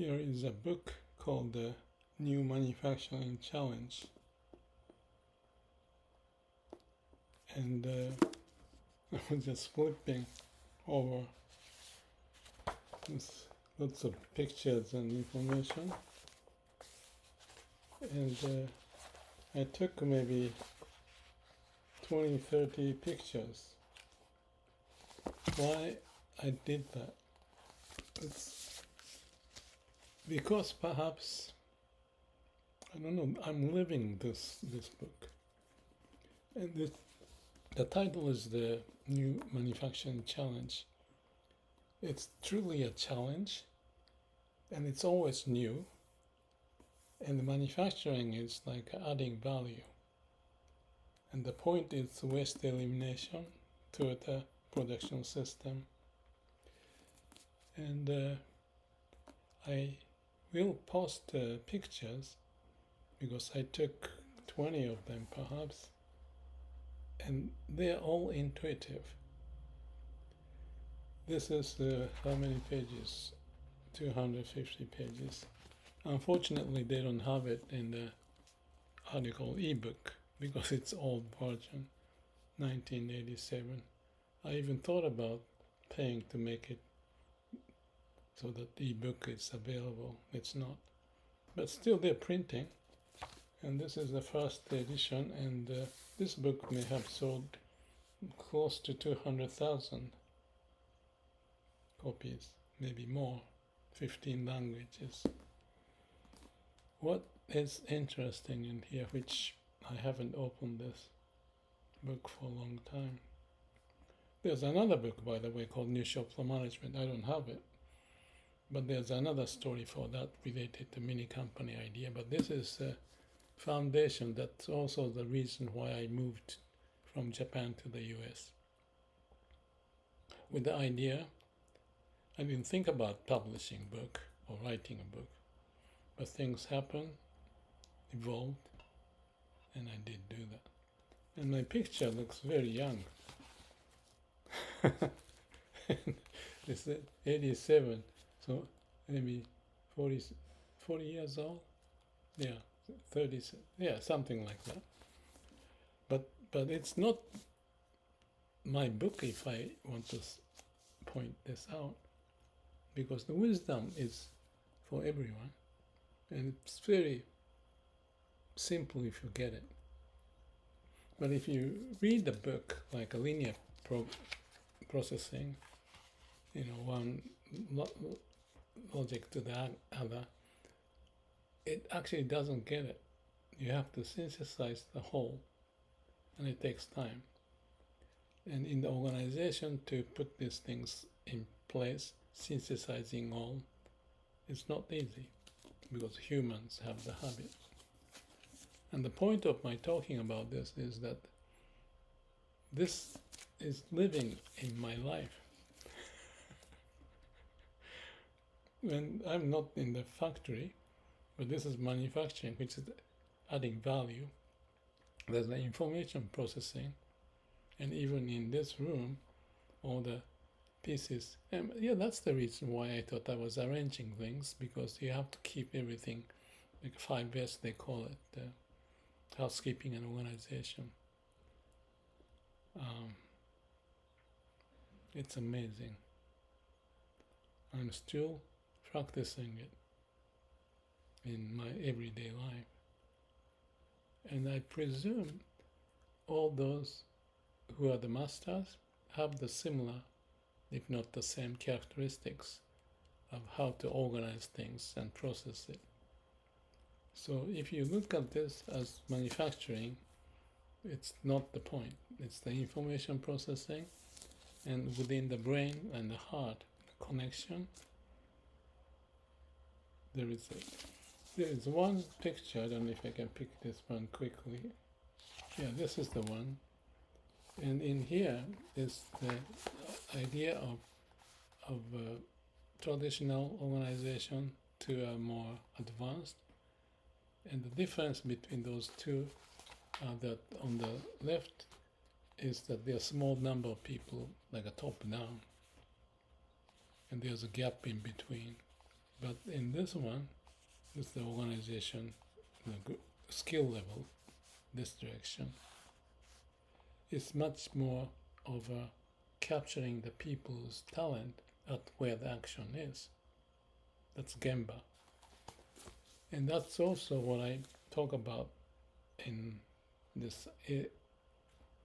Here is a book called The New Manufacturing Challenge. And I was just flipping over. There's lots of pictures and information. And I took maybe 20-30 pictures. Why I did that? It's because perhaps, I don't know, I'm living this book. And the title is The New Manufacturing Challenge. It's truly a challenge, and it's always new. And the manufacturing is like adding value. And the point is waste elimination to the production system. And I will post pictures because I took 20 of them perhaps, and they're all intuitive. This is how many pages? 250 pages. Unfortunately, they don't have it in the article ebook because it's old version, 1987. I even thought about paying to make it so that the ebook is available. It's not. But still they're printing. And this is the first edition, and this book may have sold close to 200,000 copies, maybe more, 15 languages. What is interesting in here, which I haven't opened this book for a long time. There's another book, by the way, called New Shop Floor Management. I don't have it. But there's another story for that related to mini company idea. But this is a foundation. That's also the reason why I moved from Japan to the US. With the idea, I didn't think about publishing a book or writing a book. But things happened, evolved, and I did do that. And my picture looks very young. It's 87, so maybe 40 years old. Yeah, 30, yeah, something like that. But it's not my book if I want to point this out, because the wisdom is for everyone. And it's very simple if you get it. But if you read the book like a linear processing, one logic to the other, it actually doesn't get it. You have to synthesize the whole, and it takes time. And in the organization, to put these things in place, synthesizing all, it's not easy, because humans have the habit. And the point of my talking about this is that this is living in my life. And I'm not in the factory, but this is manufacturing, which is adding value. There's the information processing, and even in this room, all the pieces. And yeah, that's the reason why I thought I was arranging things, because you have to keep everything, like 5S they call it, housekeeping and organization. It's amazing. I'm still practicing it in my everyday life. And I presume all those who are the masters have the similar, if not the same, characteristics of how to organize things and process it. So if you look at this as manufacturing, it's not the point. It's the information processing, and within the brain and the heart, the connection. There is one picture. I don't know if I can pick this one quickly. Yeah, this is the one. And in here is the idea of traditional organization to a more advanced. And the difference between those two, that on the left is that there are a small number of people, like a top down, and there's a gap in between. But in this one, with the organization, the skill level, this direction, it's much more of capturing the people's talent at where the action is. That's Gemba. And that's also what I talk about in this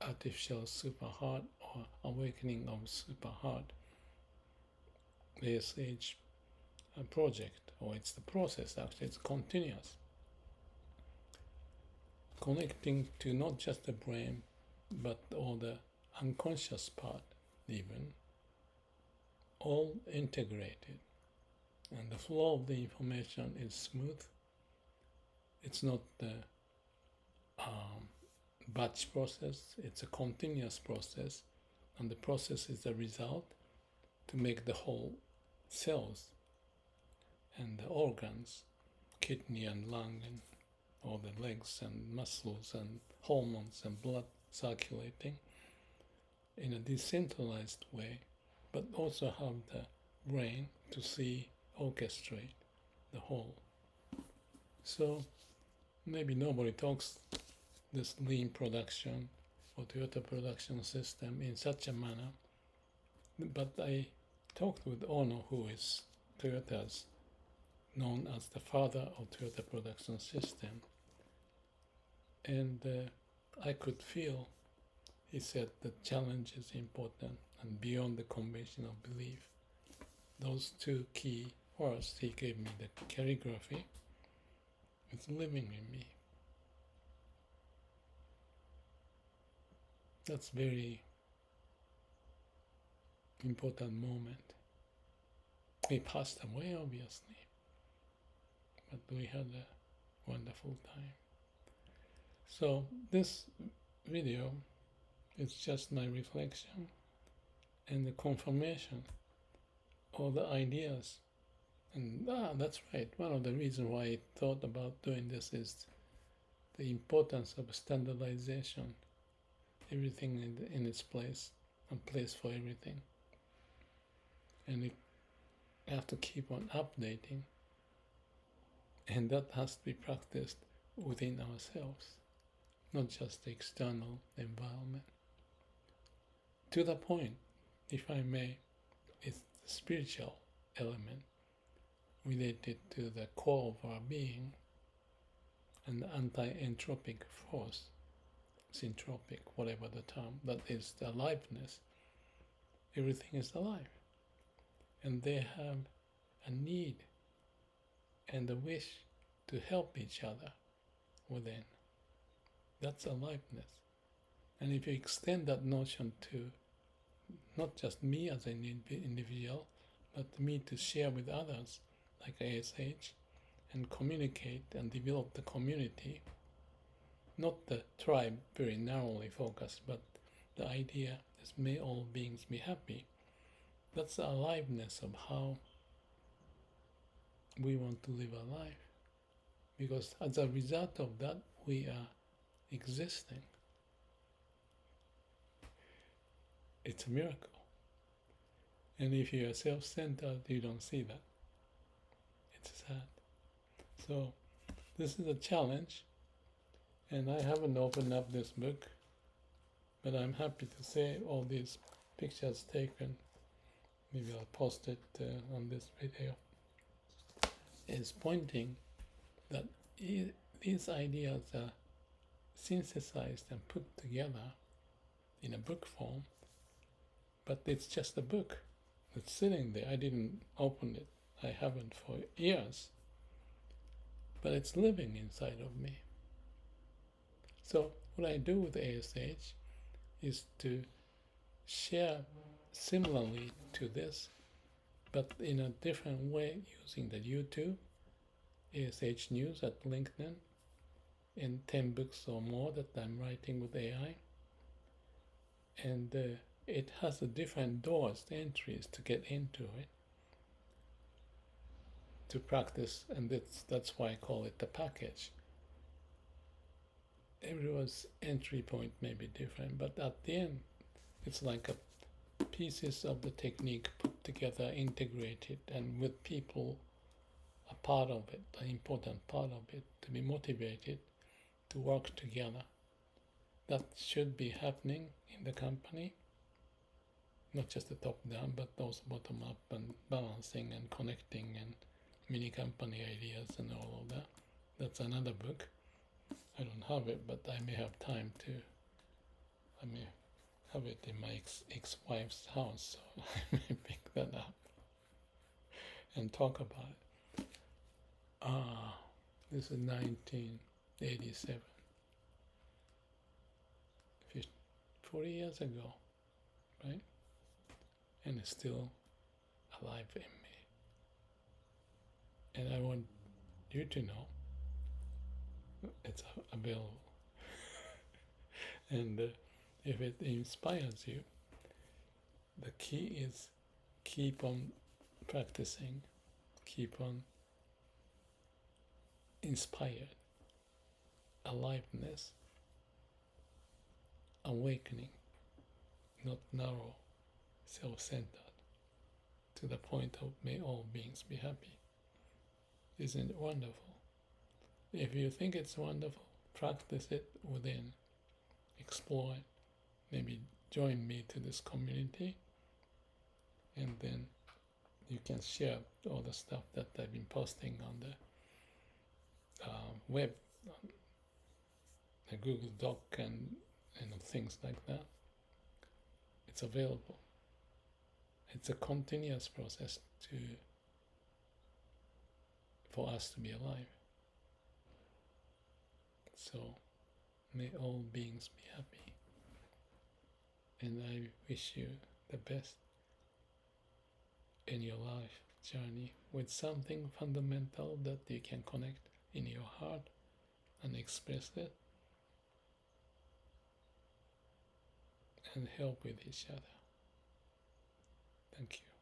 artificial super heart or awakening of super heart ASH project, or it's the process actually, it's continuous. Connecting to not just the brain, but all the unconscious part even, all integrated. And the flow of the information is smooth. It's not the batch process, it's a continuous process, and the process is the result to make the whole cells and the organs, kidney and lung and all the legs and muscles and hormones and blood circulating in a decentralized way, but also have the brain to see, orchestrate the whole. So maybe nobody talks this lean production or Toyota production system in such a manner, but I talked with Ohno, who is Toyota's known as the father of Toyota production system, and I could feel, he said, the challenge is important and beyond the conventional belief. Those two key words he gave me, the calligraphy, it's living in me. That's very important moment. He passed away, obviously, but we had a wonderful time. So this video is just my reflection and the confirmation of the ideas. And that's right, one of the reasons why I thought about doing this is the importance of standardization. Everything in its place, and place for everything. And you have to keep on updating, and that has to be practiced within ourselves, not just the external environment. To the point, if I may, it's the spiritual element related to the core of our being and the anti-entropic force, syntropic, whatever the term, that is the aliveness. Everything is alive. And they have a need and a wish to help each other within. That's aliveness. And if you extend that notion to not just me as an individual, but me to share with others, like ASH, and communicate and develop the community, not the tribe very narrowly focused, but the idea is may all beings be happy. That's the aliveness of how we want to live our life. Because as a result of that, we are existing. It's a miracle. And if you are self-centered, you don't see that. It's sad. So this is a challenge. And I haven't opened up this book, but I'm happy to say all these pictures taken, maybe I'll post it on this video, is pointing that these ideas are synthesized and put together in a book form, but it's just a book. It's sitting there. I didn't open it. I haven't for years, but it's living inside of me. So what I do with ASH is to share similarly to this, but in a different way, using the YouTube, ASH News at LinkedIn, and 10 books or more that I'm writing with AI. And it has a different doors, entries to get into it, to practice, and that's why I call it the package. Everyone's entry point may be different, but at the end, it's like pieces of the technique put together, integrated, and with people a part of it, an important part of it, to be motivated to work together. That should be happening in the company, not just the top down, but also bottom up, and balancing and connecting and mini company ideas and all of that. That's another book. I don't have it, but I may have time to. I may have it in my ex-wife's house, so I may pick that up and talk about it. This is 1987, 40 years ago, right? And it's still alive in me. And I want you to know it's available. And if it inspires you, the key is keep on practicing, keep on inspired, aliveness, awakening, not narrow, self-centered, to the point of may all beings be happy. Isn't it wonderful? If you think it's wonderful, practice it within, explore it, maybe join me to this community, and then you can share all the stuff that I've been posting on the web, the Google Doc and things like that. It's available. It's a continuous process for us to be alive. So may all beings be happy. And I wish you the best in your life journey with something fundamental that you can connect in your heart and express it and help with each other. Thank you.